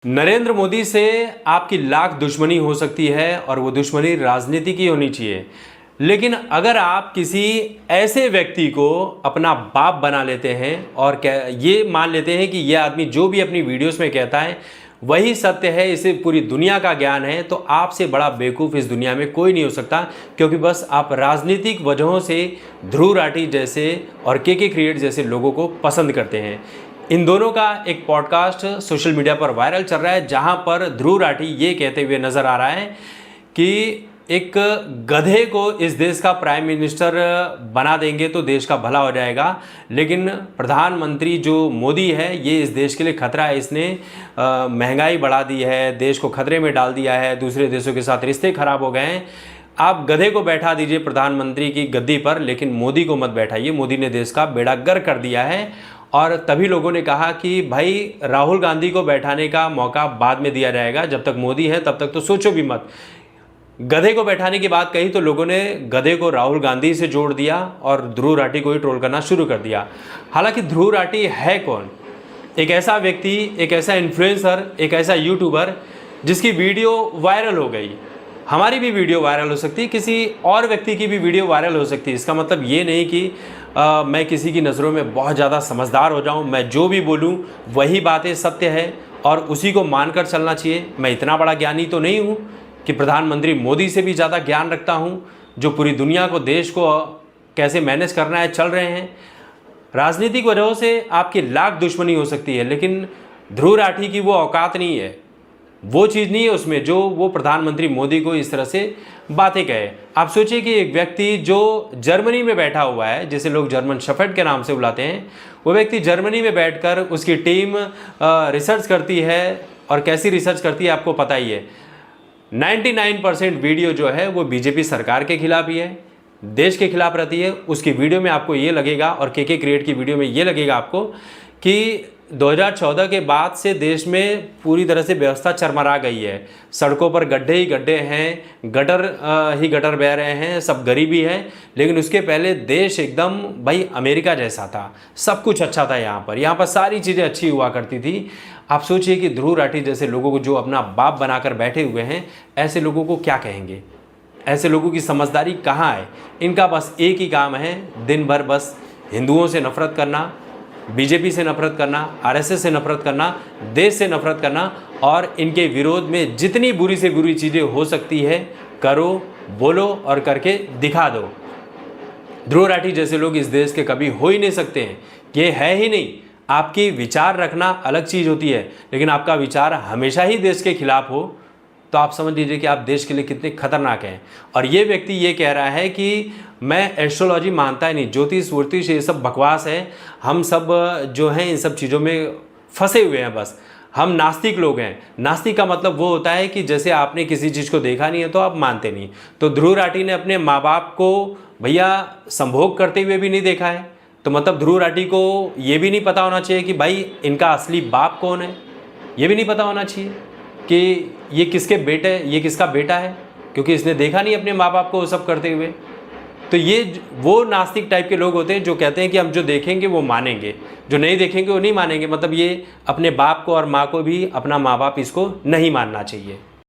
नरेंद्र मोदी से आपकी लाख दुश्मनी हो सकती है और वो दुश्मनी राजनीति की होनी चाहिए, लेकिन अगर आप किसी ऐसे व्यक्ति को अपना बाप बना लेते हैं और ये मान लेते हैं कि ये आदमी जो भी अपनी वीडियोस में कहता है वही सत्य है, इसे पूरी दुनिया का ज्ञान है, तो आपसे बड़ा बेवकूफ़ इस दुनिया में कोई नहीं हो सकता। क्योंकि बस आप राजनीतिक वजहों से ध्रुव राठी जैसे और के क्रिएट जैसे लोगों को पसंद करते हैं। इन दोनों का एक पॉडकास्ट सोशल मीडिया पर वायरल चल रहा है, जहां पर ध्रुव राठी ये कहते हुए नजर आ रहा है कि एक गधे को इस देश का प्राइम मिनिस्टर बना देंगे तो देश का भला हो जाएगा, लेकिन प्रधानमंत्री जो मोदी है ये इस देश के लिए खतरा है। इसने महंगाई बढ़ा दी है, देश को खतरे में डाल दिया है, दूसरे देशों के साथ रिश्ते खराब हो गए हैं। आप गधे को बैठा दीजिए प्रधानमंत्री की गद्दी पर, लेकिन मोदी को मत बैठाइए। मोदी ने देश का बेड़ा गर्क कर दिया है। और तभी लोगों ने कहा कि भाई राहुल गांधी को बैठाने का मौका बाद में दिया जाएगा, जब तक मोदी है तब तक तो सोचो भी मत। गधे को बैठाने की बात कही तो लोगों ने गधे को राहुल गांधी से जोड़ दिया और ध्रुव राठी को ही ट्रोल करना शुरू कर दिया। हालांकि ध्रुव राठी है कौन? एक ऐसा व्यक्ति, एक ऐसा इन्फ्लुएंसर, एक ऐसा यूट्यूबर जिसकी वीडियो वायरल हो गई। हमारी भी वीडियो वायरल हो सकती है, किसी और व्यक्ति की भी वीडियो वायरल हो सकती है। इसका मतलब ये नहीं कि मैं किसी की नज़रों में बहुत ज़्यादा समझदार हो जाऊं, मैं जो भी बोलूं वही बातें सत्य है और उसी को मानकर चलना चाहिए। मैं इतना बड़ा ज्ञानी तो नहीं हूं कि प्रधानमंत्री मोदी से भी ज़्यादा ज्ञान रखता हूं, जो पूरी दुनिया को, देश को कैसे मैनेज करना है चल रहे हैं। राजनीतिक वजहों से आपकी लाख दुश्मनी हो सकती है, लेकिन ध्रुव राठी की वो औकात नहीं है, वो चीज़ नहीं है उसमें जो वो प्रधानमंत्री मोदी को इस तरह से बातें कहे। आप सोचिए कि एक व्यक्ति जो जर्मनी में बैठा हुआ है, जिसे लोग जर्मन शेफर्ड के नाम से बुलाते हैं, वो व्यक्ति जर्मनी में बैठकर उसकी टीम रिसर्च करती है, और कैसी रिसर्च करती है आपको पता ही है। 99% वीडियो जो है वो बीजेपी सरकार के खिलाफ ही है, देश के खिलाफ रहती है। उसकी वीडियो में आपको ये लगेगा, और के क्रिएट की वीडियो में ये लगेगा आपको कि 2014 के बाद से देश में पूरी तरह से व्यवस्था चरमरा गई है। सड़कों पर गड्ढे ही गड्ढे हैं, गटर ही गटर बह रहे हैं, सब गरीबी है। लेकिन उसके पहले देश एकदम भाई अमेरिका जैसा था, सब कुछ अच्छा था। यहाँ पर सारी चीज़ें अच्छी हुआ करती थी। आप सोचिए कि ध्रुव राठी जैसे लोगों को जो अपना बाप बनाकर बैठे हुए हैं, ऐसे लोगों को क्या कहेंगे? ऐसे लोगों की समझदारी कहाँ है? इनका बस एक ही काम है, दिन भर बस हिंदुओं से नफरत करना, बीजेपी से नफरत करना, आरएसएस से नफरत करना, देश से नफरत करना, और इनके विरोध में जितनी बुरी से बुरी चीज़ें हो सकती है करो, बोलो और करके दिखा दो। ध्रुव राठी जैसे लोग इस देश के कभी हो ही नहीं सकते हैं, ये है ही नहीं। आपकी विचार रखना अलग चीज़ होती है, लेकिन आपका विचार हमेशा ही देश के खिलाफ हो तो आप समझ लीजिए कि आप देश के लिए कितने खतरनाक हैं। और ये व्यक्ति ये कह रहा है कि मैं एस्ट्रोलॉजी मानता ही नहीं, ज्योतिष वोतिष ये सब बकवास है, हम सब जो हैं इन सब चीज़ों में फंसे हुए हैं, बस हम नास्तिक लोग हैं। नास्तिक का मतलब वो होता है कि जैसे आपने किसी चीज़ को देखा नहीं है तो आप मानते नहीं। तो ध्रुव राठी ने अपने माँ बाप को भैया संभोग करते हुए भी नहीं देखा है, तो मतलब ध्रुव राठी को ये भी नहीं पता होना चाहिए कि भाई इनका असली बाप कौन है। ये भी नहीं पता होना चाहिए कि ये किसके बेटे, ये किसका बेटा है, क्योंकि इसने देखा नहीं अपने माँ बाप को वो सब करते हुए। तो ये वो नास्तिक टाइप के लोग होते हैं जो कहते हैं कि हम जो देखेंगे वो मानेंगे, जो नहीं देखेंगे वो नहीं मानेंगे। मतलब ये अपने बाप को और माँ को भी अपना माँ बाप इसको नहीं मानना चाहिए।